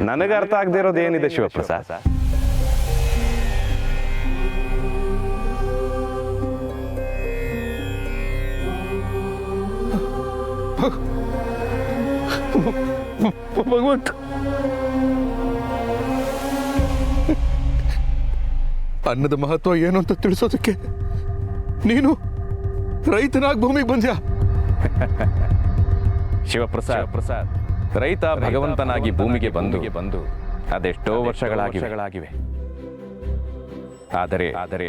ನನಗೆ ಅರ್ಥ ಆಗದೆ ಇರೋದು ಏನಿದೆ ಶಿವಪ್ರಸಾದ್? ಭಗವಂತ, ಅನ್ನದ ಮಹತ್ವ ಏನು ಅಂತ ತಿಳಿಸೋದಕ್ಕೆ ನೀನು ರೈತನಾಗಿ ಭೂಮಿಗೆ ಬಂದ್ಯಾ? ಶಿವಪ್ರಸಾದ್, ರೈತ ಭಗವಂತನಾಗಿ ಭೂಮಿಗೆ ಬಂದು ಅದೆಷ್ಟೋ ವರ್ಷಗಳಾಗಿವೆ. ಆದರೆ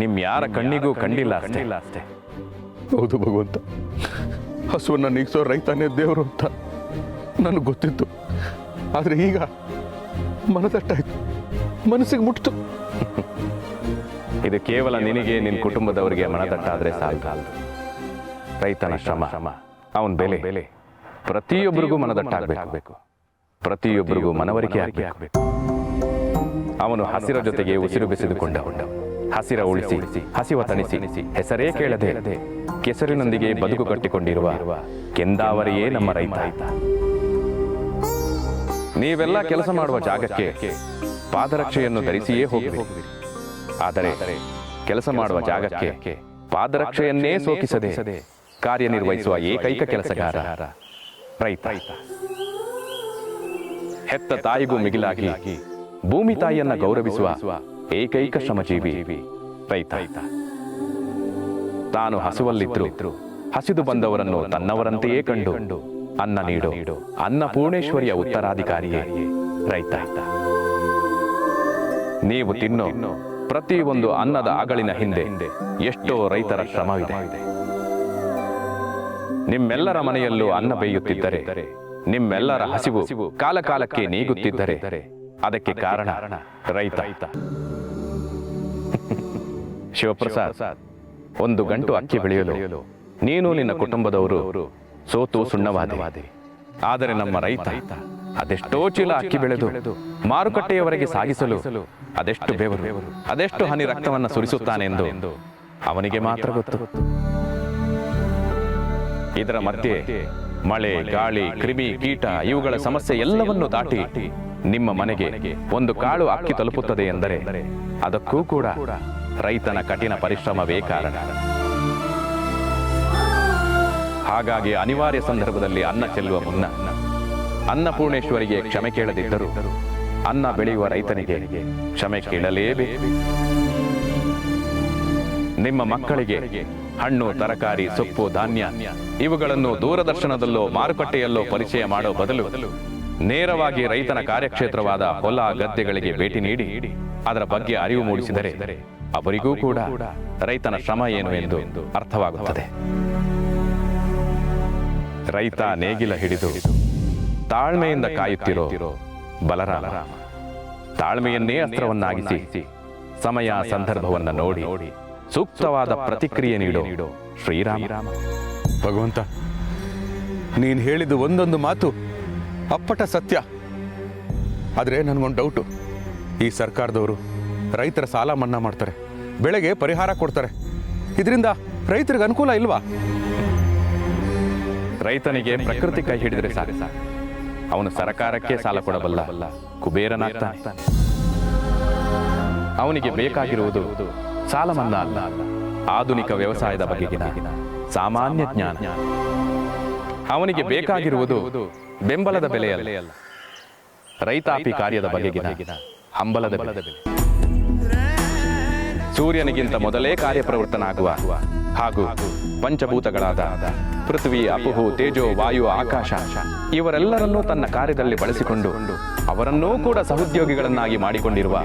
ನಿಮ್ ಯಾರ ಕಣ್ಣಿಗೂ ಕಂಡಿಲ್ಲ ಅಷ್ಟೇ. ಹೌದು ಭಗವಂತ, ಹಸುವನ್ನ ನೀಗಿಸೋ ರೈತನೇ ದೇವರು ಅಂತ ನನಗೆ ಗೊತ್ತಿತ್ತು. ಆದರೆ ಈಗ ಮನದಟ್ಟಾಯ್ತು, ಮನಸ್ಸಿಗೆ ಮುಟ್ತು. ಇದು ಕೇವಲ ನಿನಗೆ ನಿನ್ನ ಕುಟುಂಬದವರಿಗೆ ಮನದಟ್ಟಾದ್ರೆ ಸಾಲದು. ರೈತನ ಶ್ರಮ, ಅವನ ಬೆಲೆ ಪ್ರತಿಯೊಬ್ಬರಿಗೂ ಮನದಟ್ಟಾಗಬೇಕು, ಪ್ರತಿಯೊಬ್ಬರಿಗೂ ಮನವರಿಕೆ ಆಗಬೇಕು. ಅವನು ಹಸಿರ ಜೊತೆಗೆ ಉಸಿರು ಬೆಸೆದುಕೊಂಡ, ಹಸಿರ ಉಳಿಸಿ ಹಸಿವ ತಣಿಸಿ ಹೆಸರೇ ಕೇಳದೆ ಕೆಸರಿನೊಂದಿಗೆ ಬದುಕು ಕಟ್ಟಿಕೊಂಡಿರುವ ಕೆಂದಾವರಿಯೇ ನಮ್ಮ ರೈತ. ನೀವೆಲ್ಲ ಕೆಲಸ ಮಾಡುವ ಜಾಗಕ್ಕೆ ಪಾದರಕ್ಷೆಯನ್ನು ಧರಿಸಿಯೇ ಹೋಗಬೇಕು. ಆದರೆ ಕೆಲಸ ಮಾಡುವ ಜಾಗಕ್ಕೆ ಪಾದರಕ್ಷೆಯನ್ನೇ ಸೋಕಿಸದೆ ಕಾರ್ಯನಿರ್ವಹಿಸುವ ಏಕೈಕ ಕೆಲಸಗಾರ ರೈತ. ಹೆತ್ತ ತಾಯಿಗೂ ಮಿಗಿಲಾಗಿ ಭೂಮಿ ತಾಯಿಯನ್ನ ಗೌರವಿಸುವ ಏಕೈಕ ಶ್ರಮಜೀವಿ ರೈತ. ತಾನು ಹಸುವಲ್ಲಿದ್ರು ಹಸಿದು ಬಂದವರನ್ನು ತನ್ನವರಂತೆಯೇ ಕಂಡು ಅನ್ನ ನೀಡೋ ಅನ್ನಪೂರ್ಣೇಶ್ವರಿಯ ಉತ್ತರಾಧಿಕಾರಿಯೇ ರೈತ. ನೀವು ತಿನ್ನೋ ಪ್ರತಿ ಒಂದು ಅನ್ನದ ಅಗಳಿನ ಹಿಂದೆ ಎಷ್ಟೋ ರೈತರ ಶ್ರಮವಿದೆ. ನಿಮ್ಮೆಲ್ಲರ ಮನೆಯಲ್ಲೂ ಅನ್ನ ಬೇಯುತ್ತಿದ್ದರೆ, ನಿಮ್ಮೆಲ್ಲರ ಹಸಿವು ಕಾಲಕಾಲಕ್ಕೆ ನೀಗುತ್ತಿದ್ದರೆ ಅದಕ್ಕೆ ಕಾರಣ ರೈತ. ಶಿವಪ್ರಸಾದ್, ಒಂದು ಗಂಟು ಅಕ್ಕಿ ಬೆಳೆಯಲು ನೀನು ನಿನ್ನ ಕುಟುಂಬದವರು ಸೋತು ಸುಣ್ಣವಾದೆ. ಆದರೆ ನಮ್ಮ ರೈತ ಅದೆಷ್ಟೋ ಚೀಲ ಅಕ್ಕಿ ಬೆಳೆದು ಮಾರುಕಟ್ಟೆಯವರೆಗೆ ಸಾಗಿಸಲು ಅದೆಷ್ಟು ಬೆವರು, ಅದೆಷ್ಟು ಹನಿ ರಕ್ತವನ್ನು ಸುರಿಸುತ್ತಾನೆಂದು ಅವನಿಗೆ ಮಾತ್ರ ಗೊತ್ತು. ಇದರ ಮಧ್ಯೆ ಮಳೆ, ಗಾಳಿ, ಕ್ರಿಮಿ, ಕೀಟ ಇವುಗಳ ಸಮಸ್ಯೆ ಎಲ್ಲವನ್ನೂ ದಾಟಿ ನಿಮ್ಮ ಮನೆಗೆ ಒಂದು ಕಾಳು ಅಕ್ಕಿ ತಲುಪುತ್ತದೆ ಎಂದರೆ ಅದಕ್ಕೂ ಕೂಡ ರೈತನ ಕಠಿಣ ಪರಿಶ್ರಮವೇ ಕಾರಣ. ಹಾಗಾಗಿ ಅನಿವಾರ್ಯ ಸಂದರ್ಭದಲ್ಲಿ ಅನ್ನ ಚೆಲ್ಲುವ ಮುನ್ನ ಅನ್ನಪೂರ್ಣೇಶ್ವರಿಗೆ ಕ್ಷಮೆ ಕೇಳದಿದ್ದರೂ ಅನ್ನ ಬೆಳೆಯುವ ರೈತನಿಗೆ ಕ್ಷಮೆ ಕೇಳಲೇಬೇಕು. ನಿಮ್ಮ ಮಕ್ಕಳಿಗೆ ಹಣ್ಣು, ತರಕಾರಿ, ಸೊಪ್ಪು, ಧಾನ್ಯ ಇವುಗಳನ್ನು ದೂರದರ್ಶನದಲ್ಲೋ ಮಾರುಕಟ್ಟೆಯಲ್ಲೋ ಪರಿಚಯ ಮಾಡೋ ಬದಲು ನೇರವಾಗಿ ರೈತನ ಕಾರ್ಯಕ್ಷೇತ್ರವಾದ ಹೊಲ ಗದ್ದೆಗಳಿಗೆ ಭೇಟಿ ನೀಡಿ ಅದರ ಬಗ್ಗೆ ಅರಿವು ಮೂಡಿಸಿದರೆ ಅವರಿಗೂ ಕೂಡ ರೈತನ ಶ್ರಮ ಏನು ಎಂದು ಅರ್ಥವಾಗುತ್ತದೆ. ರೈತ ನೇಗಿಲ ಹಿಡಿದು ತಾಳ್ಮೆಯಿಂದ ಕಾಯುತ್ತಿರೋ ಬಲರಾಮ, ತಾಳ್ಮೆಯನ್ನೇ ಅಸ್ತ್ರವನ್ನಾಗಿಸಿ ಸಮಯ ಸಂದರ್ಭವನ್ನ ನೋಡಿ ಸೂಕ್ತವಾದ ಪ್ರತಿಕ್ರಿಯೆ ನೀಡೋ ಶ್ರೀರಾಮ. ಭಗವಂತ, ನೀನು ಹೇಳಿದ ಒಂದೊಂದು ಮಾತು ಅಪ್ಪಟ ಸತ್ಯ. ಆದರೆ ನನಗೊಂದು ಡೌಟು. ಈ ಸರ್ಕಾರದವರು ರೈತರ ಸಾಲ ಮನ್ನಾ ಮಾಡ್ತಾರೆ, ಬೆಳೆಗೆ ಪರಿಹಾರ ಕೊಡ್ತಾರೆ. ಇದರಿಂದ ರೈತರಿಗೆ ಅನುಕೂಲ ಇಲ್ವಾ? ರೈತನಿಗೆ ಪ್ರಕೃತಿ ಕೈ ಹಿಡಿದ್ರೆ ಸಾಕು, ಅವನು ಸರ್ಕಾರಕ್ಕೆ ಸಾಲ ಕೊಡಬಲ್ಲ ಕುಬೇರನಾಗ್ತಾನೆ. ಅವನಿಗೆ ಬೇಕಾಗಿರುವುದು ಸಾಲ ಮನ್ನಾ ಅಲ್ಲ, ಆಧುನಿಕ ವ್ಯವಸಾಯದ ಬಗೆಗಿನ ಸಾಮಾನ್ಯ ಜ್ಞಾನ. ಅವನಿಗೆ ಬೇಕಾಗಿರುವುದು ಬೆಂಬಲದ ಬೆಲೆಯಲ್ಲ, ರೈತಾಪಿ ಕಾರ್ಯದ ಬಗೆಗಿನ ಹಂಬಲದ ಬೆಲೆ. ಸೂರ್ಯನಿಗಿಂತ ಮೊದಲೇ ಕಾರ್ಯಪ್ರವೃತ್ತನಾಗುವ ಹಾಗೂ ಪಂಚಭೂತಗಳಾದ ಪೃಥ್ವಿ, ಅಪುಹು, ತೇಜೋ, ವಾಯು, ಆಕಾಶ ಇವರೆಲ್ಲರನ್ನೂ ತನ್ನ ಕಾರ್ಯದಲ್ಲಿ ಬಳಸಿಕೊಂಡು ಅವರನ್ನೂ ಕೂಡ ಸಹೋದ್ಯೋಗಿಗಳನ್ನಾಗಿ ಮಾಡಿಕೊಂಡಿರುವ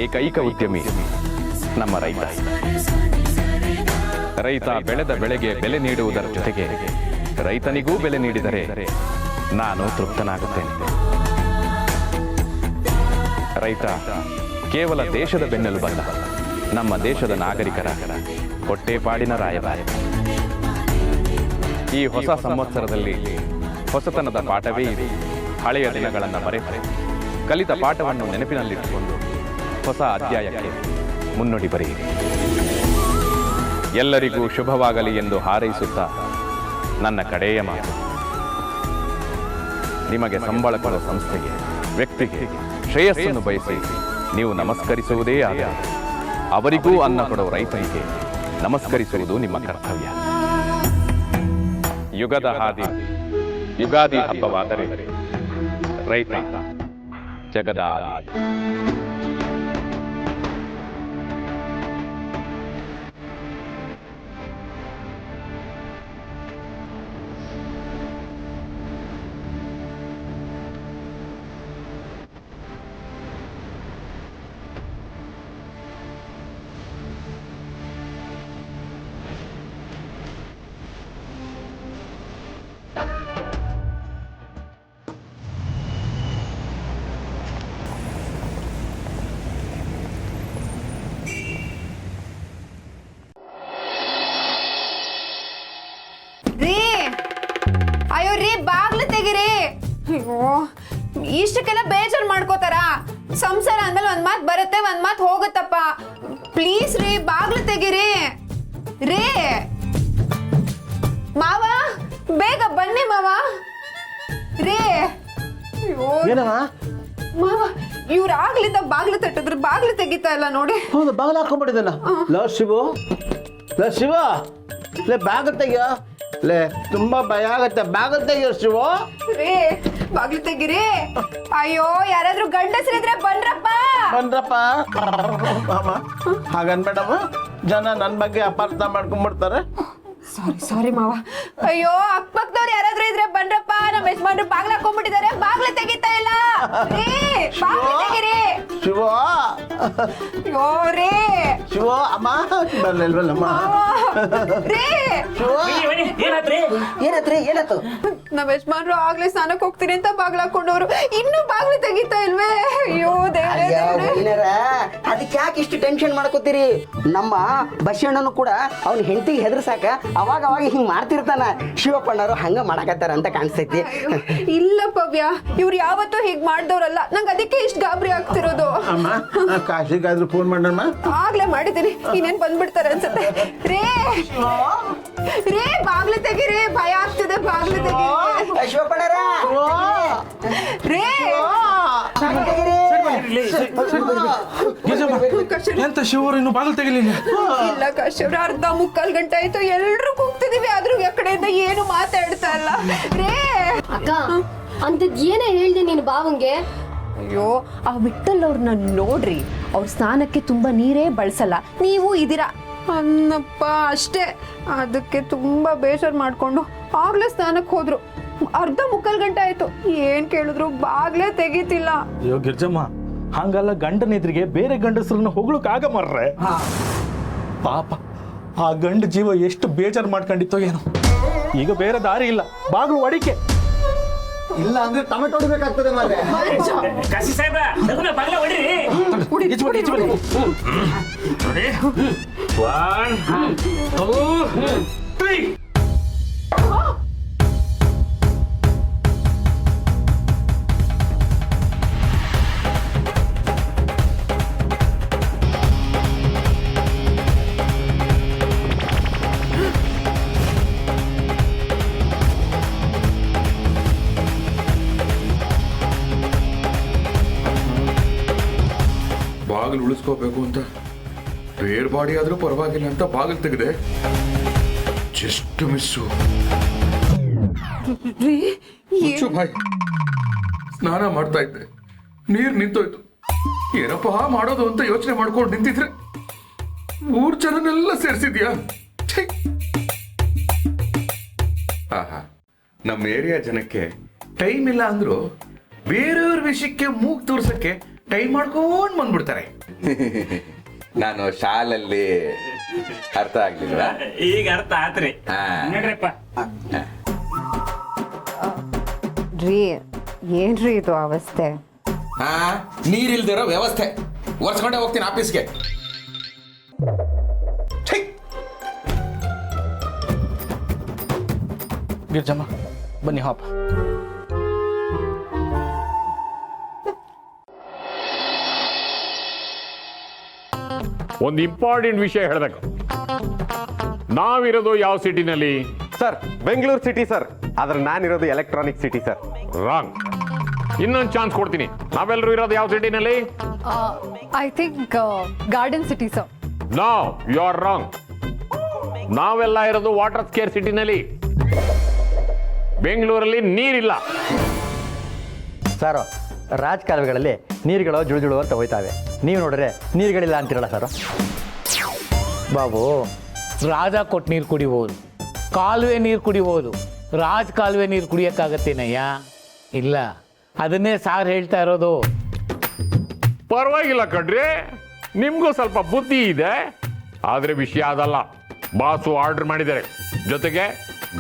ಏಕೈಕ ಉದ್ಯಮಿ ನಮ್ಮ ರೈತ. ರೈತ ಬೆಳೆದ ಬೆಳೆಗೆ ಬೆಲೆ ನೀಡುವುದರ ಜೊತೆಗೆ ರೈತನಿಗೂ ಬೆಲೆ ನೀಡಿದರೆ ನಾನು ತೃಪ್ತನಾಗುತ್ತೇನೆ. ರೈತ ಕೇವಲ ದೇಶದ ಬೆನ್ನೆಲುಬಲ್ಲ, ನಮ್ಮ ದೇಶದ ನಾಗರಿಕರ ಹೊಟ್ಟೆಪಾಡಿನ ರಾಯಭಾರಿ. ಈ ಹೊಸ ಸಂವತ್ಸರದಲ್ಲಿ ಹೊಸತನದ ಪಾಠವೇ ಇದೆ. ಹಳೆಯ ದಿನಗಳನ್ನು ಮರೆತು ಕಲಿತ ಪಾಠವನ್ನು ನೆನಪಿನಲ್ಲಿಟ್ಟುಕೊಂಡು ಹೊಸ ಅಧ್ಯಾಯಕ್ಕೆ ಮುನ್ನುಡಿ ಬರೆಯಿರಿ. ಎಲ್ಲರಿಗೂ ಶುಭವಾಗಲಿ ಎಂದು ಹಾರೈಸುತ್ತಾ ನನ್ನ ಕಡೆಯ ಮಾತು, ನಿಮಗೆ ಸಂಬಳ ಕೊಡುವ ಸಂಸ್ಥೆಗೆ ವ್ಯಕ್ತಿಗೆ ಶ್ರೇಯಸ್ಸನ್ನು ಬಯಸಿ ನೀವು ನಮಸ್ಕರಿಸುವುದೇ ಆದರೆ ಅವರಿಗೂ ಅನ್ನ ಕೊಡೋ ರೈತನಿಗೆ ನಮಸ್ಕರಿಸುವುದು ನಿಮ್ಮ ಕರ್ತವ್ಯ. ಯುಗದ ಹಾದಿ ಯುಗಾದಿ ಹಬ್ಬವಾದರೆ ರೈತ ಜಗದ ಆದಿ. ರೀ ಅಯ್ಯೋ ರೀ ಬಾಗ್ಲು ತೆಗಿರಿ. ಅಯ್ಯೋ ಇಷ್ಟಕ್ಕೆಲ್ಲ ಬೇಜಾರು ಮಾಡ್ಕೋತಾರ? ಸಂಸಾರ ಅಂದ್ಮೇಲೆ ಒಂದ್ ಮಾತು ಬರುತ್ತೆ ಒಂದ್ ಮಾತು ಹೋಗುತ್ತಪ್ಪ. ಪ್ಲೀಸ್ ರೀ ಬಾಗ್ಲು ತೆಗಿರಿ. ರೀ ಮಾವ ಬೇಗ ಬನ್ನಿ ಮಾವ. ರೀ ಅಯ್ಯೋ ಮಾವ ಇವ್ರು ಆಗ್ಲಿದ್ದ ಬಾಗ್ಲು ತಟ್ಟಿದ್ರು ಬಾಗ್ಲು ತೆಗಿತಾ ಇಲ್ಲ ನೋಡಿ. ಹೌದು ಬಾಗಿಲು ಹಾಕೊಂಡ್ಬಿಟ್ಟಿದ್ದಾನ. ಲೋ ಶಿವು, ಲೋ ಶಿವ, ಲೇ ಬ್ಯಾಗ್ ತೆಗಿಯೋ. ಲೇ ತುಂಬಾ ಭಯ ಆಗತ್ತೆ, ಬ್ಯಾಗ್ ತೆಗಿಯೋ ಶಿವು. ರೀ ಬಾಗ್ಲು ತೆಗಿರಿ. ಅಯ್ಯೋ ಯಾರಾದ್ರೂ ಗಂಡಸ್ರಿದ್ರೆ ಬನ್ರಪ್ಪ. ಬನ್ರಪ್ಪ. ಹಾಗನ್ಬೇಡಮ್ಮ, ಜನ ನನ್ನ ಬಗ್ಗೆ ಅಪಾರ್ಥ ಮಾಡ್ಕೊಂಡ್ಬಿಡ್ತಾರೆ. ಸಾರಿ ಮಾವ. ಅಯ್ಯೋ ಅಕ್ಕಪಕ್ಕದವ್ರು ಯಾರಾದ್ರೂ ಇದ್ರೆ ಬನ್ರಪ್ಪ. ನಮ್ಮ ಯಜಮಾನ್ರು ಬಾಗ್ಲ ಹಾಕೊಂಡ್ಬಿಟ್ಟಿದ್ದಾರೆ, ಬಾಗ್ಲ ತೆಗಿತಾ ಇಲ್ಲ. ರೀ ಬಾಗ್ಲ ತೆಗಿರಿ. ಶಿವ, ಅಯ್ಯೋ ರೀ ಶಿವ ಅಮ್ಮ ಬರ್ಲಿಲ್ವಲ್ಲಮ್ಮ. ರೀ ಏನಾತ್ರಿ? ಏನಾಯ್ತು? ನಮ್ಮ ಯಜಮಾನ್ರು ಆಗ್ಲೇ ಸ್ನಾನಕ್ಕೆ ಹೋಗ್ತೀನಿ ಅಂತ ಬಾಗ್ಲ ಹಾಕೊಂಡವ್ರು ಇನ್ನೂ ಬಾಗ್ಲು ತೆಗಿತಾ ಇಲ್ವೇ? ಅಯ್ಯೋ ದೇವ್ರೇ. ಅದಕ್ಕೆ ಯಾಕೆ ಇಷ್ಟು ಟೆನ್ಷನ್ ಮಾಡ್ಕೋತೀರಿ? ನಮ್ಮ ಬಸಣ್ಣನು ಕೂಡ ಅವ್ನ ಹೆಂಡತಿಗೆ ಹೆದರ್ಸಾಕ ಅವಾಗ ಹಿಂಗ್ ಮಾಡ್ತಿರ್ತಾನ. ಶಿವಪ್ಪಣ್ಣರು ಹಂಗ ಮಾಡಕತ್ತಾರ ಅಂತ ಕಾಣಿಸ್ತೈತಿ. ಇಲ್ಲ ಪವ್ಯ, ಇವ್ರು ಯಾವತ್ತೂ ಹೀಗ್ ಮಾಡ್ದವ್ರಲ್ಲ. ನಂಗೆ ಅದಕ್ಕೆ ಇಷ್ಟು ಗಾಬರಿ ಆಗ್ತಿರೋದು. ಅಮ್ಮ ಕಾಶಿಗಾದ್ರೂ ಫೋನ್ ಮಾಡಮ್ಮ. ಆಗ್ಲೇ ಮಾಡಿದ್ದೀನಿ, ಇನ್ನೇನ್ ಬಂದ್ಬಿಡ್ತಾರೆ ಅನ್ಸುತ್ತೆ. ರೇ ರೇ ಬಾಗ್ಲು ತೆಗಿರಿ, ಭಯ ಆಗ್ತಿದೆ. ಬಾಗ್ಲು ತೆಗಿರಿ ಶಿವಪ್ಪಣ್ಣರ ರೇ. ಎಂತ ಶಿವರು ಇನ್ನು ಬಾಗಿಲು ತೆಗಿಲಿಲ್ಲ? ಇಲ್ಲ ಕಶ್ಯವ್ರ, ಅರ್ಧ ಮುಕ್ಕಾಲ್ ಗಂಟೆ ಆಯ್ತು, ಎಲ್ರು ಕೂಗ್ತಿದೀವಿ, ಆದ್ರೂ ಆ ಕಡೆಯಿಂದ ಏನು ಮಾತಾಡ್ತಾ ಇಲ್ಲ. ರೇ ಅಕ್ಕ ಅಂತದ್ ಏನೇ ಹೇಳ್ದೆ ನೀನು ಬಾವಂಗೆ? ಅಯ್ಯೋ ಆ ವಿಠಲ್ ಅವ್ರನ್ನ ನೋಡ್ರಿ, ಅವ್ರ ಸ್ನಾನಕ್ಕೆ ತುಂಬಾ ನೀರೇ ಬಳಸಲ್ಲ, ನೀವು ಇದೀರಾ ಅನ್ನಪ್ಪ ಅಷ್ಟೇ. ಅದಕ್ಕೆ ತುಂಬಾ ಬೇಜಾರು ಮಾಡ್ಕೊಂಡು ಆಗ್ಲೇ ಸ್ನಾನಕ್ಕೆ ಹೋದ್ರು. ಅರ್ಧ ಮುಕ್ಕಾಲ್ ಗಂಟೆ ಆಯ್ತು, ಏನ್ ಕೇಳಿದ್ರು ಬಾಗ್ಲೇ ತೆಗಿತಿಲ್ಲ. ಅಯ್ಯೋ ಗಿರ್ಜಮ್ಮ, ಹಂಗಲ್ಲ, ಗಂಡನ ಎದುರಿಗೆ ಬೇರೆ ಗಂಡಸ್ರನ್ನ ಹೊಗಳಕ್ ಆಗ ಮರ್ರೆ. ಪಾಪ ಆ ಗಂಡ ಜೀವ ಎಷ್ಟು ಬೇಜಾರು ಮಾಡ್ಕೊಂಡಿತ್ತೋ ಏನೋ. ಈಗ ಬೇರೆ ದಾರಿ ಇಲ್ಲ, ಬಾಗ್ಲು ಒಡಿಕೆ. ಇಲ್ಲ ಅಂದ್ರೆ ಟೊಮೆಟೊ ಹೊಡಿಬೇಕಾಗ್ತದೆ ಮಾರ್ರೆ. ಕಾಶಿ ಸಾಹೇಬ ನಗುನ ಬಾಗ್ಲ ಹೊಡಿರಿ. ನೋಡಿ 1 2 3. ಬಾಗಿಲು ಉಳಿಸ್ಕೋಬೇಕು ಅಂತ ಬೇರ್ ಬಾಡಿ ಆದ್ರೂ ಪರವಾಗಿಲ್ಲ ಅಂತ ಬಾಗಿಲು ತೆಗೆದೆ. Just miss. ಮುಚ್ಚು ಬಾಯ್. ಸ್ನಾನ ಮಾಡ್ತಾ ಇದ್ದೆ, ನೀರ್ ನಿಂತೋಯ್ತು. ಏನಪ್ಪಾ ಮಾಡೋದು ಅಂತ ಯೋಚನೆ ಮಾಡ್ಕೊಂಡು ನಿಂತಿದ್ರೆ ಊರ್ ಜನನೆಲ್ಲ ಸೇರಿಸಿದ್ಯಾ? ಆಹಾ, ನಮ್ಮ ಏರಿಯಾ ಜನಕ್ಕೆ ಟೈಮ್ ಇಲ್ಲ ಅಂದ್ರು ಬೇರೆಯವ್ರ ವಿಷಯಕ್ಕೆ ಮೂಗ್ ತೋರ್ಸಕ್ಕೆ ಟೈಮ್ ಮಾಡ್ಕೊಂಡ್ ಬಂದ್ಬಿಡ್ತಾರೆ. ನಾನು ಶಾಲಲ್ಲಿ ಅರ್ಥ ಆಗ್ಲಿಲ್ಲ, ಈಗ ಅರ್ಥ ಆತ್ರಿ. ನೋಡ್ರಪ್ಪ, ರೀ ಏನ್ರಿ ಇದು ಅವಸ್ಥೆ? ನೀರಿಲ್ದಿರೋ ವ್ಯವಸ್ಥೆ. ಒರ್ಸ್ಕೊಂಡೆ ಹೋಗ್ತೀನಿ ಆಫೀಸ್ಗೆ. ಗಿರ್ಜಮ್ಮ ಬನ್ನಿ ಹಾಪ. ಒಂದು ಇಂಪಾರ್ಟೆಂಟ್ ವಿಷಯ ಹೇಳಬೇಕು. ನಾವಿರೋದು ಯಾವ ಸಿಟಿನಲ್ಲಿ? Sir Bengaluru city sir. ಆದ್ರೆ ನಾನಿರೋದು ಎಲೆಕ್ಟ್ರಾನಿಕ್ ಸಿಟಿ ಸರ್. ರಾಂಗ್. ಇನ್ನೊಂದು ಚಾನ್ಸ್ ಕೊಡ್ತೀನಿ. ನಾವೆಲ್ಲರೂ ಇರೋದು ಯಾವ ಸಿಟಿನಲ್ಲಿ? I think garden city sir. No, you are wrong. ನಾವೆಲ್ಲ ಇರೋದು ವಾಟರ್ ಸ್ಕೇರ್ ಸಿಟಿನಲ್ಲಿ. ಬೆಂಗಳೂರಲ್ಲಿ ನೀರಿಲ್ಲ. ಸರ್, ರಾಜಕಾಲುವೆಗಳಲ್ಲಿ ನೀರುಗಳು ಜುಳು ಅಂತ ಹೋಯ್ತಾವೆ. ನೀವು ನೋಡ್ರೆ ನೀರುಗಳಿಲ್ಲ ಅಂತಿರಲ್ಲ ಸರ್. ಬಾಬು, ರಾಜ ಕೊಟ್ಟು ನೀರು ಕುಡಿಬೋದು, ಕಾಲುವೆ ನೀರು ಕುಡಿಬೋದು, ಕಾಲುವೆ ನೀರು ಕುಡಿಯೋಕ್ಕಾಗತ್ತೇನಯ್ಯ? ಇಲ್ಲ. ಅದನ್ನೇ ಸಾರ್ ಹೇಳ್ತಾ ಇರೋದು. ಪರವಾಗಿಲ್ಲ ಕಣ್ರಿ, ನಿಮ್ಗೂ ಸ್ವಲ್ಪ ಬುದ್ಧಿ ಇದೆ. ಆದ್ರೆ ವಿಷಯ ಅದಲ್ಲ. ಬಾಸು ಆರ್ಡರ್ ಮಾಡಿದ್ದಾರೆ, ಜೊತೆಗೆ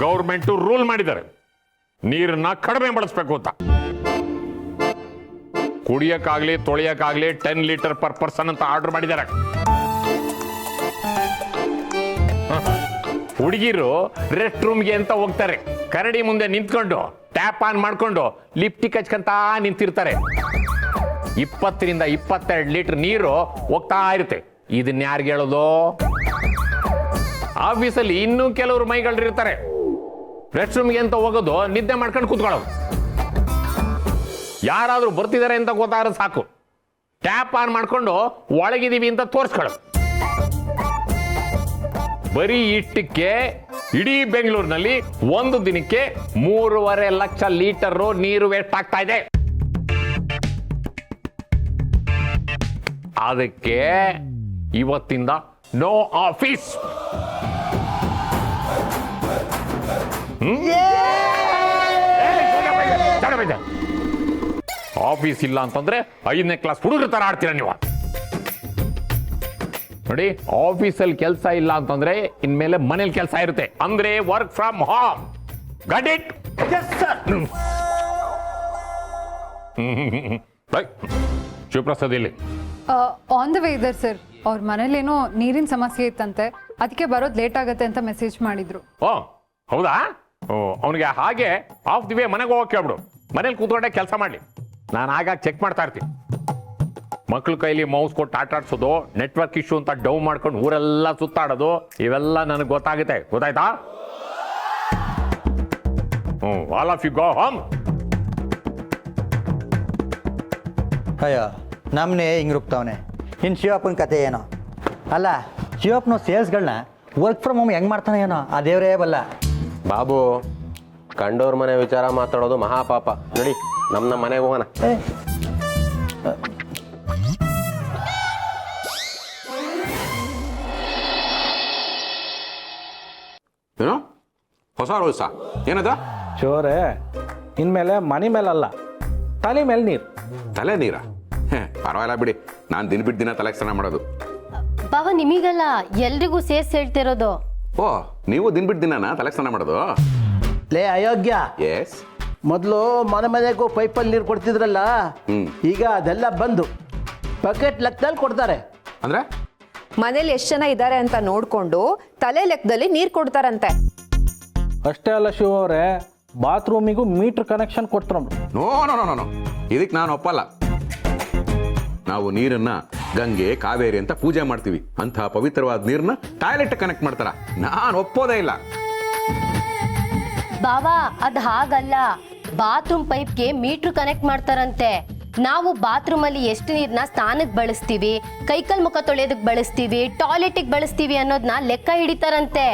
ಗೌರ್ಮೆಂಟ್ ರೂಲ್ ಮಾಡಿದ್ದಾರೆ, ನೀರನ್ನ ಕಡಿಮೆ ಬಳಸಬೇಕು ಅಂತ. ಕುಡಿಯಕ್ಕಾಗ್ಲಿ ತೊಳೆಯಕ್ಕಾಗ್ಲಿ 10 ಲೀಟರ್ ಪರ್ ಪರ್ಸನ್ ಅಂತ ಆರ್ಡರ್ ಮಾಡಿದ್ದಾರೆ. ಹುಡುಗಿರು ರೆಸ್ಟ್ ರೂಮ್ಗೆ ಅಂತ ಹೋಗ್ತಾರೆ, ಕರಡಿ ಮುಂದೆ ನಿಂತ್ಕೊಂಡು ಟ್ಯಾಪ್ ಆನ್ ಮಾಡ್ಕೊಂಡು ಲಿಫ್ಟಿಕ್ ಹಚ್ಕಂತ ನಿಂತಿರ್ತಾರೆ. 20 ರಿಂದ 22 ಲೀಟರ್ ನೀರು ಹೋಗ್ತಾ ಇರುತ್ತೆ. ಇದನ್ನ ಯಾರಿಗೆ ಹೇಳೋದು? ಆಫೀಸಲ್ಲಿ ಇನ್ನೂ ಕೆಲವರು ಮೈಗಳಿರ್ತಾರೆ, ರೆಸ್ಟ್ ರೂಮ್ಗೆ ಅಂತ ಹೋಗೋದು ನಿದ್ದೆ ಮಾಡ್ಕೊಂಡು ಕೂತ್ಕೊಳ್ಳೋದು. ಯಾರಾದ್ರೂ ಬರ್ತಿದ್ದಾರೆ ಅಂತ ಗೊತ್ತಾದ್ರೆ ಸಾಕು, ಟ್ಯಾಪ್ ಆನ್ ಮಾಡ್ಕೊಂಡು ಒಳಗಿದೀವಿ ಅಂತ ತೋರಿಸ್ಕೊಳ್ಳೋದು. ಬರೀ ಇಷ್ಟಕ್ಕೆ ಇಡೀ ಬೆಂಗಳೂರಿನಲ್ಲಿ ಒಂದು ದಿನಕ್ಕೆ 3.5 ಲಕ್ಷ ಲೀಟರ್ ನೀರು ವೇಸ್ಟ್ ಆಗ್ತಾ ಇದೆ. ಅದಕ್ಕೆ ಇವತ್ತಿಂದ ನೋ ಆಫೀಸ್. ಆಫೀಸ್ ಇಲ್ಲ ಅಂತಂದ್ರೆ 5ನೇ ಕ್ಲಾಸ್ ಹುಡುಗರ ತರ ಆಡ್ತೀರ ನೀವು. ನೋಡಿ, ಆಫೀಸಲ್ಲಿ ಕೆಲಸ ಇಲ್ಲ ಅಂತಂದ್ರೆ ಇನ್ಮೇಲೆ ಮನೇಲಿ ಕೆಲಸ ಇರುತ್ತೆ, ಅಂದ್ರೆ work from home. Got it? Shivaprasad ಇಲ್ಲಿ ಆನ್ ದ ವೇ ಇದ್ದಾರೆ ಸರ್. ಅವ್ರ ಮನೇಲೇನೋ ನೀರಿನ ಸಮಸ್ಯೆ ಇತ್ತಂತೆ, ಅದಕ್ಕೆ ಬರೋದು ಲೇಟ್ ಆಗತ್ತೆ ಅಂತ ಮೆಸೇಜ್ ಮಾಡಿದ್ರು. ಓ ಹೌದಾ? ಅವನಿಗೆ ಹಾಗೆ ಆಫ್ ದಿ ವೇ ಮನೆಗೆ ಹೋಗಕ್ಕೆ ಹೇಳ್ಬಿಡು, ಮನೇಲಿ ಕೂತ್ಕೊಂಡೆ ಕೆಲಸ ಮಾಡಲಿ. ನಾನು ಆಗಾಗ ಚೆಕ್ ಮಾಡ್ತಾ ಇರ್ತೀನಿ. ಮಕ್ಳ ಕೈಲಿ ಮೌಸ್ ಕೊಟ್ಟು ಆಟ ಆಡ್ಸೋದು, ನೆಟ್ವರ್ಕ್ ಇಶ್ಯೂ ಅಂತ ಡೌನ್ ಮಾಡ್ಕೊಂಡು ಊರೆಲ್ಲ ಸುತ್ತಾಡೋದು, ಇವೆಲ್ಲ ನನಗೆ ಗೊತ್ತಾಗುತ್ತೆ. ಗೊತ್ತಾಯ್ತಾ? All of you go home. ಅಯ್ಯೋ, ನಮ್ಮನೆ ಹಿಂಗೆ ರುಬ್ತಾವನೆ. ಇನ್ನು ಶಿವಪ್ಪನ ಕತೆ ಏನೋ. ಅಲ್ಲ, ಶಿವಪ್ಪನ ಸೇಲ್ಸ್ಗಳನ್ನ ವರ್ಕ್ ಫ್ರಮ್ ಹೋಮ್ ಹೆಂಗೆ ಮಾಡ್ತಾನೆ ಏನೋ, ಆ ದೇವರೇ ಬಲ್ಲ. ಬಾಬು, ಕಂಡೋರ್ ಮನೆ ವಿಚಾರ ಮಾತಾಡೋದು ಮಹಾಪಾಪ. ನೋಡಿ, ನಮ್ಮ ಮನೆಗೆ ಹೋಗೋಣ. ಏನೋ ಹೊಸ ರೋಲ್ಸ ಏನದ? ಚೋರೆ, ಇನ್ಮೇಲೆ ಮನೆ ಮೇಲಲ್ಲ, ತಲೆ ಮೇಲೆ ನೀರು. ತಲೆ ನೀರ? ಪರವಾಗಿಲ್ಲ ಬಿಡಿ, ನಾನು ದಿನ ಬಿಟ್ಟು ದಿನ ತಲೆಗೆ ಸ್ನಾನ ಮಾಡೋದು. ಬಾವ, ನಿಮಗಲ್ಲ, ಎಲ್ರಿಗೂ ಸೇರ್ಸಿ ಹೇಳ್ತಿರೋದು. ಓ, ನೀವು ದಿನ ಬಿಟ್ಟು ದಿನ ತಲೆಗೆ ಸ್ನಾನ ಮಾಡೋದು? ಲೇ ಅಯೋಗ್ಯ, ಎಸ್. ಮೊದಲು ಮನೆಗೂ ಪೈಪಲ್ಲಿ ನೀರು ಕೊಡ್ತಿದ್ರಲ್ಲ, ಈಗ ಅದೆಲ್ಲ ಬಂದು ಬಕೆಟ್ ಲೆಕ್ಕದಲ್ಲಿ ಕೊಡ್ತಾರೆ. ಅಂದ್ರೆ ಮನೇಲಿ ಎಷ್ಟು ಜನ ಇದ್ದಾರೆ ಅಂತ ನೋಡ್ಕೊಂಡು ತಲೆ ಲೆಕ್ಕದಲ್ಲಿ ನೀರು ಕೊಡ್ತಾರಂತೆ. ಅಷ್ಟೇ ಅಲ್ಲ ಶಿವ ಅವರೇ, ಬಾತ್ರೂಮಿಗೂ ಮೀಟರ್ ಕನೆಕ್ಷನ್ ಕೊಟ್ರು. ನೋ ನೋ ನೋ ನೋ, ಇದಕ್ಕೆ ನಾನು ಒಪ್ಪಲ್ಲ. ನಾವು ನೀರನ್ನ ಗಂಗೆ ಕಾವೇರಿ ಅಂತ ಪೂಜೆ ಮಾಡ್ತೀವಿ, ಅಂತಹ ಪವಿತ್ರವಾದ ನೀರನ್ನ ಟಾಯ್ಲೆಟ್ ಕನೆಕ್ಟ್ ಮಾಡ್ತಾರ? ನಾನು ಒಪ್ಪೋದೇ ಇಲ್ಲ. ಬಾವಾ, ಅದ್ ಹಾಗಲ್ಲ. ಬಾತ್ರೂಮ್ ಪೈಪ್ಗೆ ಮೀಟರ್ ಕನೆಕ್ಟ್ ಮಾಡ್ತಾರಂತೆ. ನಾವು ಬಾತ್ರೂಮ್ ಅಲ್ಲಿ ಎಷ್ಟು ನೀರ್ನ ಸ್ನಾನಕ್ಕೆ ಬಳಸ್ತೀವಿ, ಕೈಕಲ್ ಮುಖ ತೊಳೆಯೋದಕ್ಕೆ ಬಳಸ್ತೀವಿ, ಟಾಯ್ಲೆಟಿಗೆ ಬಳಸ್ತೀವಿ ಅನ್ನೋದನ್ನ ಲೆಕ್ಕ ಹಿಡಿತಾರಂತೆ.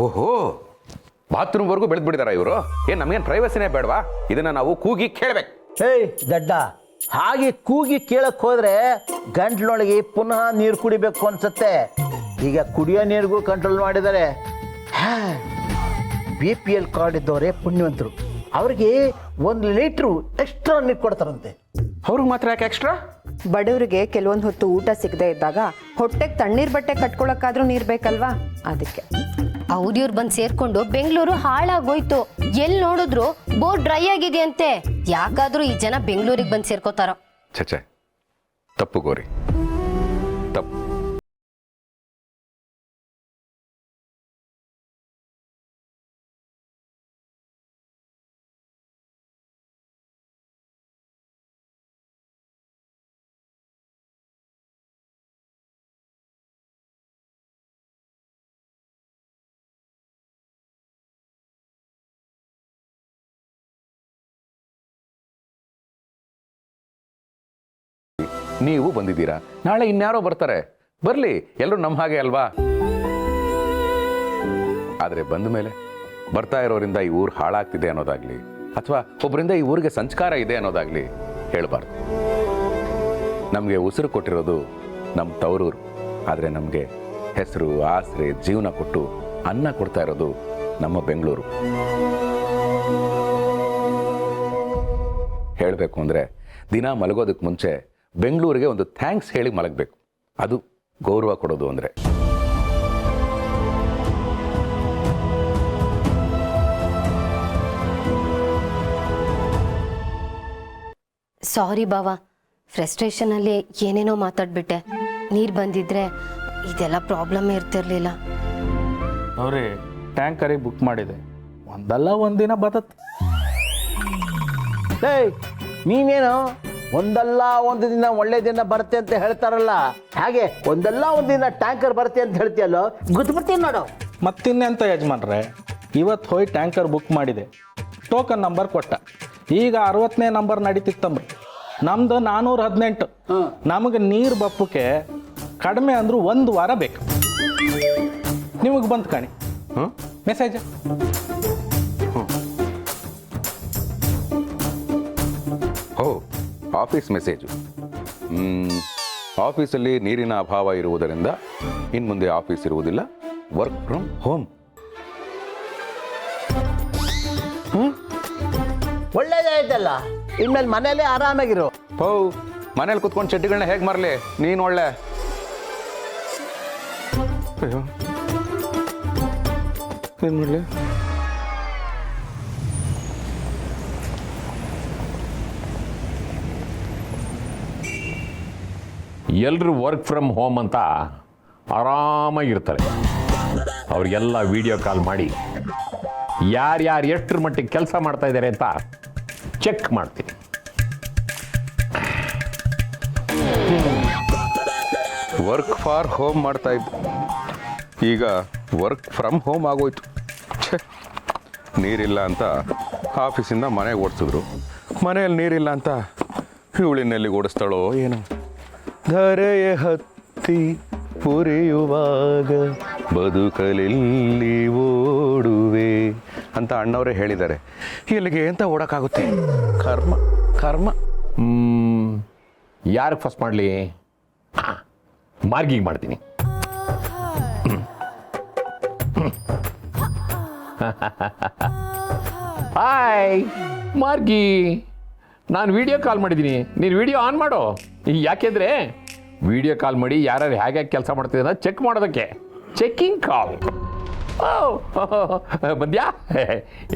ಓಹೋ, ಬಾತ್ರೂಮ್ ವರ್ಗೂ ಬೆಳೆದ್ಬಿಟ್ಟಿದಾರ ಇವರು? ಏನ್ ನಮಗೇನು ಪ್ರೈವಸಿನೇ ಬೇಡವಾ? ಇದನ್ನ ನಾವು ಕೂಗಿ ಕೇಳ್ಬೇಕು. ಏಯ್ ದಡ್ಡ, ಹಾಗೆ ಕೂಗಿ ಕೇಳಕ್ ಹೋದ್ರೆ ಗಂಟ್ಲೊಳಗೆ ಪುನಃ ನೀರು ಕುಡಿಬೇಕು ಅನ್ಸತ್ತೆ. ಈಗ ಕುಡಿಯೋ ನೀರಿಗೂ ಕಂಟ್ರೋಲ್ ಮಾಡಿದ್ದಾರೆ. BPL ಕಾರ್ಡ್ ಇದ್ದವರೇ ಪುಣ್ಯವಂತರು, ಅವ್ರಿಗೆ 1 ಲೀಟ್ರು ಎಕ್ಸ್ಟ್ರಾ ನೀರು ಕೊಡ್ತಾರಂತೆ. ಅವ್ರಿಗೆ ಮಾತ್ರ ಯಾಕೆ ಎಕ್ಸ್ಟ್ರಾ? ಬಡವರಿಗೆ ಕೆಲವೊಂದು ಹೊತ್ತು ಊಟ ಸಿಗದೆ ಇದ್ದಾಗ ಹೊಟ್ಟೆಗೆ ತಣ್ಣೀರ್ ಬಟ್ಟೆ ಕಟ್ಕೊಳಕ್ಕಾದ್ರೂ ನೀರ್ ಬೇಕಲ್ವಾ, ಅದಕ್ಕೆ. ಅವ್ರಿವ್ರು ಬಂದು ಸೇರ್ಕೊಂಡು ಬೆಂಗಳೂರು ಹಾಳಾಗೋಯ್ತು. ಎಲ್ಲಿ ನೋಡಿದ್ರು ಬೋರ್ ಡ್ರೈ ಆಗಿದೆಯಂತೆ. ಯಾಕಾದ್ರೂ ಈ ಜನ ಬೆಂಗಳೂರಿಗೆ ಬಂದು ಸೇರ್ಕೋತಾರೋ? ಛೆ, ತಪ್ಪು ಗೋರಿ, ತಪ್ಪು. ನೀವು ಬಂದಿದ್ದೀರಾ, ನಾಳೆ ಇನ್ಯಾರೋ ಬರ್ತಾರೆ, ಬರಲಿ, ಎಲ್ಲರೂ ನಮ್ಮ ಹಾಗೆ ಅಲ್ವಾ? ಆದರೆ ಬಂದ ಮೇಲೆ ಬರ್ತಾ ಇರೋರಿಂದ ಈ ಊರು ಹಾಳಾಗ್ತಿದೆ ಅನ್ನೋದಾಗ್ಲಿ ಅಥವಾ ಒಬ್ಬರಿಂದ ಈ ಊರಿಗೆ ಸಂಸ್ಕಾರ ಇದೆ ಅನ್ನೋದಾಗ್ಲಿ ಹೇಳಬಾರ್ದು. ನಮಗೆ ಉಸಿರು ಕೊಟ್ಟಿರೋದು ನಮ್ಮ ತವರೂರು, ಆದರೆ ನಮಗೆ ಹೆಸರು, ಆಸರೆ, ಜೀವನ ಕೊಟ್ಟು ಅನ್ನ ಕೊಡ್ತಾ ಇರೋದು ನಮ್ಮ ಬೆಂಗಳೂರು. ಹೇಳಬೇಕು ಅಂದರೆ ದಿನ ಮಲಗೋದಕ್ಕೆ ಮುಂಚೆ ಬೆಂಗಳೂರಿಗೆ ಒಂದು ಥ್ಯಾಂಕ್ಸ್ ಹೇಳಿ ಮಲಗಬೇಕು. ಅದು ಗೌರವ ಕೊಡೋದು ಅಂದರೆ. ಸಾರಿ ಬಾವ, ಫ್ರಸ್ಟ್ರೇಷನಲ್ಲಿ ಏನೇನೋ ಮಾತಾಡ್ಬಿಟ್ಟೆ. ನೀರು ಬಂದಿದ್ರೆ ಇದೆಲ್ಲ ಪ್ರಾಬ್ಲಮ್ ಇರ್ತಿರ್ಲಿಲ್ಲ. ಅವ್ರಿ ಟ್ಯಾಂಕರಿಗೆ ಬುಕ್ ಮಾಡಿದೆ, ಒಂದಲ್ಲ ಒಂದಿನ ಬದತ್. ಏಯ್ ನೀನೇನು ಒಂದಲ್ಲ ಒಂದು ದಿನ ಒಳ್ಳೆ ದಿನ ಬರುತ್ತೆ ಅಂತ ಹೇಳ್ತಾರಲ್ಲ, ಹಾಗೆ ಒಂದಲ್ಲ ಒಂದು ದಿನ ಟ್ಯಾಂಕರ್ ಬರುತ್ತೆ ಅಂತ ಹೇಳ್ತೀಯಲ್ಲೋ, ಗೊತ್ತುಬಿಡ್ತೀನಿ ನೋಡು. ಮತ್ತಿನ್ನೆಂತ ಯಜಮಾನ್ರೆ, ಇವತ್ತು ಹೋಗಿ ಟ್ಯಾಂಕರ್ ಬುಕ್ ಮಾಡಿದೆ, ಟೋಕನ್ ನಂಬರ್ ಕೊಟ್ಟ. ಈಗ 60ನೇ ನಂಬರ್ ನಡೀತಿತ್ತಂಬ್ರಿ, ನಮ್ದು 418. ನಮಗೆ ನೀರು ಬಪ್ಪಕ್ಕೆ ಕಡಿಮೆ ಅಂದ್ರೂ 1 ವಾರ ಬೇಕು. ನಿಮಗೆ ಬಂತು ಕಾಣಿ ಮೆಸೇಜ್. ಓ, ಆಫೀಸ್ ಮೆಸೇಜು. ಆಫೀಸಲ್ಲಿ ನೀರಿನ ಅಭಾವ ಇರುವುದರಿಂದ ಇನ್ನು ಮುಂದೆ ಆಫೀಸ್ ಇರುವುದಿಲ್ಲ, ವರ್ಕ್ ಫ್ರಮ್ ಹೋಮ್. ಒಳ್ಳೇದಾಯ್ತಲ್ಲ, ಇನ್ಮೇಲೆ ಮನೇಲೆ ಆರಾಮಾಗಿರು. ಹೋ, ಮನೇಲಿ ಕುತ್ಕೊಂಡು ಚಡ್ಡಿಗಳನ್ನ ಹೇಗೆ ಮರಲಿ ನೀನು? ಒಳ್ಳೆ ಅಯ್ಯೋ, ಏನು ಮಾಡಲಿ? ಎಲ್ಲರೂ ವರ್ಕ್ ಫ್ರಮ್ ಹೋಮ್ ಅಂತ ಆರಾಮಾಗಿರ್ತಾರೆ. ಅವ್ರಿಗೆಲ್ಲ ವಿಡಿಯೋ ಕಾಲ್ ಮಾಡಿ ಯಾರ್ಯಾರು ಎಷ್ಟರ ಮಟ್ಟಿಗೆ ಕೆಲಸ ಮಾಡ್ತಾ ಇದ್ದಾರೆ ಅಂತ ಚೆಕ್ ಮಾಡ್ತೀನಿ. ವರ್ಕ್ ಫಾರ್ ಹೋಮ್ ಮಾಡ್ತಾ ಇದ್ದು, ಈಗ ವರ್ಕ್ ಫ್ರಮ್ ಹೋಮ್ ಆಗೋಯ್ತು. ನೀರಿಲ್ಲ ಅಂತ ಆಫೀಸಿಂದ ಮನೆಗೆ ಓಡಿಸಿದ್ರು, ಮನೆಯಲ್ಲಿ ನೀರಿಲ್ಲ ಅಂತ ಇವಳಿನಲ್ಲಿ ಓಡಿಸ್ತಾಳೋ ಏನೋ. ಧರೆಯ ಹತ್ತಿ ಪುರಿಯುವಾಗ ಬದುಕಲೆಲ್ಲಿ ಓಡುವೆ ಅಂತ ಅಣ್ಣವರೇ ಹೇಳಿದ್ದಾರೆ. ಇಲ್ಲಿಗೆ ಅಂತ ಓಡೋಕ್ಕಾಗುತ್ತೆ? ಕರ್ಮ ಕರ್ಮ. ಯಾರಿಗೆ ಫಸ್ಟ್ ಮಾಡಲಿ? ಮಾರ್ಗಿಗೆ ಮಾಡ್ತೀನಿ. ಹಾಯ್ ಮಾರ್ಗಿ, ನಾನು ವಿಡಿಯೋ ಕಾಲ್ ಮಾಡಿದ್ದೀನಿ, ನೀನು ವಿಡಿಯೋ ಆನ್ ಮಾಡು. ಯಾಕೆಂದರೆ ವಿಡಿಯೋ ಕಾಲ್ ಮಾಡಿ ಯಾರ್ಯಾರು ಹೇಗೆ ಕೆಲಸ ಮಾಡ್ತಿದ್ದಾರೆ ಚೆಕ್ ಮಾಡೋದಕ್ಕೆ. ಚೆಕ್ಕಿಂಗ್ ಕಾಲ್. ಬಂದ್ಯಾ?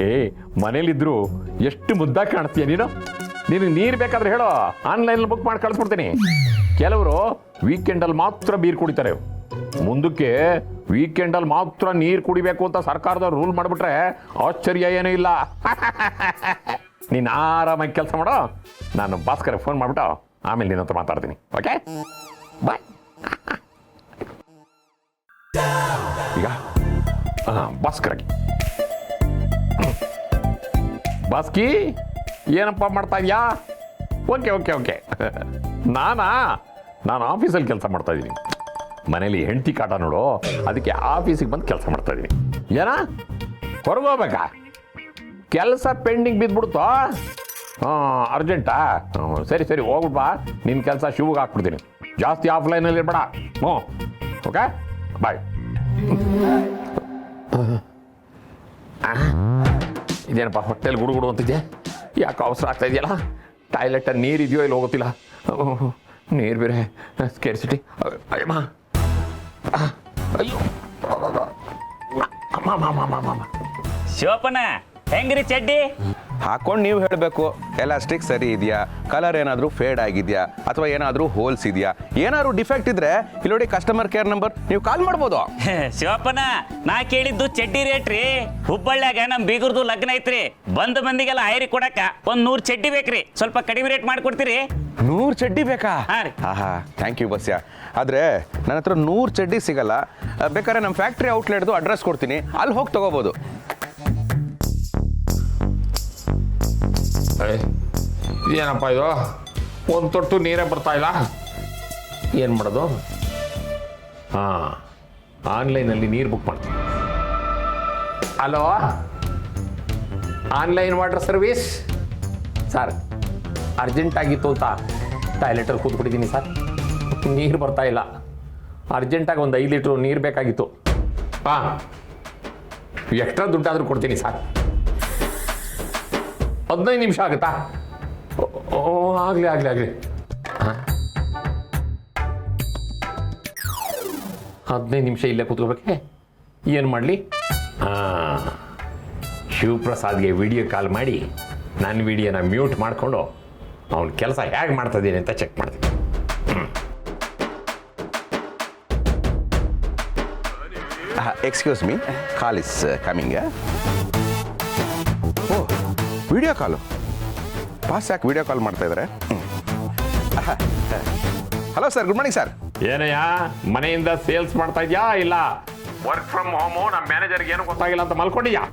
ಏ, ಮನೇಲಿದ್ರು ಎಷ್ಟು ಮುದ್ದಾಗಿ ಕಾಣಿಸ್ತೀಯ ನೀನು. ನೀರು ಬೇಕಾದ್ರೆ ಹೇಳೋ, ಆನ್ಲೈನಲ್ಲಿ ಬುಕ್ ಮಾಡಿ ಕಳಿಸ್ಬಿಡ್ತೀನಿ. ಕೆಲವರು ವೀಕೆಂಡಲ್ಲಿ ಮಾತ್ರ ಬೀರ್ ಕುಡಿತಾರೆ, ಮುಂದಕ್ಕೆ ವೀಕೆಂಡಲ್ಲಿ ಮಾತ್ರ ನೀರು ಕುಡಿಬೇಕು ಅಂತ ಸರ್ಕಾರದವ್ರು ರೂಲ್ ಮಾಡಿಬಿಟ್ರೆ ಆಶ್ಚರ್ಯ ಏನೂ ಇಲ್ಲ. ನೀನು ಆರಾಮಾಗಿ ಕೆಲಸ ಮಾಡೋ, ನಾನು ಭಾಸ್ಕರ್ ಫೋನ್ ಮಾಡಿಬಿಟ್ಟು ಆಮೇಲೆ ನಿನ್ನ ಹತ್ರ ಮಾತಾಡ್ತೀನಿ. ಓಕೆ, ಬಾಯ್. ಈಗ ಭಾಸ್ಕರ್ಗೆ, ಬಾಸ್ಕಿ ಏನಪ್ಪ ಮಾಡ್ತಾ ಇದೆಯಾ? Okay okay okay. ನಾನು ಆಫೀಸಲ್ಲಿ ಕೆಲಸ ಮಾಡ್ತಾ ಇದ್ದೀನಿ, ಮನೇಲಿ ಹೆಂಡತಿ ಕಾಟ ನೋಡು, ಅದಕ್ಕೆ ಆಫೀಸಿಗೆ ಬಂದು ಕೆಲಸ ಮಾಡ್ತಾ ಇದ್ದೀನಿ. ಏನ ಹೊರಗೋಗ್ಬೇಕಾ? ಕೆಲಸ ಪೆಂಡಿಂಗ್ ಬಿದ್ದುಬಿಡ್ತೋ? ಅರ್ಜೆಂಟಾ? ಸರಿ ಸರಿ ಹೋಗ್ಬಿಟ್ಟು ಬಾ, ನಿನ್ನ ಕೆಲಸ ಶಿವ್ಗೆ ಹಾಕ್ಬಿಡ್ತೀನಿ. ಜಾಸ್ತಿ ಆಫ್ಲೈನಲ್ಲಿ ಇರ್ಬೇಡ. ಓಕೆ, ಬಾಯ್. ಇದೇನಪ್ಪ ಹೊಟ್ಟೆಲಿ ಗುಡುಗುಡು ಅಂತಿದ್ದೆ, ಯಾಕೆ ಅವಸರ ಆಗ್ತಾ ಇದೆಯಲ್ಲ? ಟಾಯ್ಲೆಟಲ್ಲಿ ನೀರು ಇದೆಯೋ ಇಲ್ಲಿ ಹೋಗುತ್ತಿಲ್ಲ. ನೀರು ಬೇರೆ ಸ್ಕೇರ್ಸಿಟಿ. ಅಯ್ಯಮ್ಮ, ಅಯ್ಯೋ, ಶಿವಪ್ಪನ ಹೆಂಗ್ರಿ ಚಡ್ಡಿ? ಹಾಕೊಂಡು ನೀವು ಹೇಳಬೇಕು, ಎಲಾಸ್ಟಿಕ್ ಸರಿ ಇದೆಯಾ, ಕಲರ್ ಏನಾದರೂ ಫೇಡ್ ಆಗಿದೆಯಾ, ಅಥವಾ ಏನಾದರೂ ಹೋಲ್ಸ್ ಇದೆಯಾ, ಏನಾದರೂ ಡಿಫೆಕ್ಟ್ ಇದ್ರೆ ಇಲ್ಲಿ ನೋಡಿ ಕಸ್ಟಮರ್ ಕೇರ್ ನಂಬರ್, ನೀವು ಕಾಲ್ ಮಾಡ್ಬೋದು. ಶಿವಪ್ಪನ, ನಾ ಕೇಳಿದ್ದು ಚಡ್ಡಿ ರೇಟ್ ರೀ. ಹುಬ್ಬಳ್ಳಿಯಾಗ ನಮ್ಮ ಬೀಗರ್ದು ಲಗ್ನ ಐತ್ರಿ, ಬಂದ ಮಂದಿಗೆಲ್ಲ ಐರಿ ಕೊಡಕ ಒಂದು 100 ಚಡ್ಡಿ ಬೇಕ್ರಿ. ಸ್ವಲ್ಪ ಕಡಿಮೆ ರೇಟ್ ಮಾಡ್ಕೊಡ್ತೀರಿ? 100 ಚಡ್ಡಿ ಬೇಕಾ? ಹಾಂ ರೀ. ಆಹಾ, ಥ್ಯಾಂಕ್ ಯು ಬಸ್ಯಾ. ಆದರೆ ನನ್ನ ಹತ್ರ 100 ಚಡ್ಡಿ ಸಿಗಲ್ಲ. ಬೇಕಾದ್ರೆ ನಮ್ಮ ಫ್ಯಾಕ್ಟ್ರಿ ಔಟ್ಲೆಟ್ದು ಅಡ್ರೆಸ್ ಕೊಡ್ತೀನಿ, ಅಲ್ಲಿ ಹೋಗಿ ತಗೋಬೋದು. ಏನಪ್ಪ ಇದು, ಒಂದು ತೊಟ್ಟು ನೀರೇ ಬರ್ತಾ ಇಲ್ಲ. ಏನು ಮಾಡೋದು? ಹಾಂ, ಆನ್ಲೈನಲ್ಲಿ ನೀರು ಬುಕ್ ಮಾಡ್ತೀನಿ. Hello, online water service sir, ಅರ್ಜೆಂಟಾಗಿತ್ತು ಅಂತ ಟಾಯ್ಲೆಟಲ್ಲಿ ಕೂತ್ಬಿಟ್ಟಿದ್ದೀನಿ ಸರ್. ನೀರು ಬರ್ತಾ ಇಲ್ಲ. ಅರ್ಜೆಂಟಾಗಿ ಒಂದು 5 ಲೀಟ್ರು ನೀರು ಬೇಕಾಗಿತ್ತು. ಹಾಂ, ಎಕ್ಸ್ಟ್ರಾ ದುಡ್ಡಾದರೂ ಕೊಡ್ತೀನಿ ಸರ್. 15 ನಿಮಿಷ ಆಗುತ್ತಾ? ಆಗಲಿ ಆಗಲಿ ಆಗಲಿ. ಹಾಂ, 15 ನಿಮಿಷ ಇಲ್ಲೇ ಕೂತ್ಕೋಬೇಕೆ? ಏನು ಮಾಡಲಿ? ಹಾಂ, ಶಿವಪ್ರಸಾದ್ಗೆ ವಿಡಿಯೋ ಕಾಲ್ ಮಾಡಿ ನನ್ನ ವಿಡಿಯೋನ ಮ್ಯೂಟ್ ಮಾಡಿಕೊಂಡು ಅವನ ಕೆಲಸ ಹೇಗೆ ಮಾಡ್ತಿದ್ದೀನಿ ಅಂತ ಚೆಕ್ ಮಾಡ್ತೀನಿ. Excuse me, call is coming. ಓ, ವಿಡಿಯೋ ಕಾಲು. ಪಾಸ್ ಯಾಕೆ ವಿಡಿಯೋ ಕಾಲ್ ಮಾಡ್ತಾ ಇದ್ದಾರೆ? Hello sir, good morning sir. ಏನಯ್ಯ, ಮನೆಯಿಂದ ಸೇಲ್ಸ್ ಮಾಡ್ತಾ ಇದೆಯಾ ಇಲ್ಲ ವರ್ಕ್ ಫ್ರಮ್ ಹೋಮು? ನಮ್ಮ ಮ್ಯಾನೇಜರ್ಗೆ ಏನೂ ಗೊತ್ತಾಗಿಲ್ಲ ಅಂತ ಮಲ್ಕೊಂಡಿದ್ಯಾ?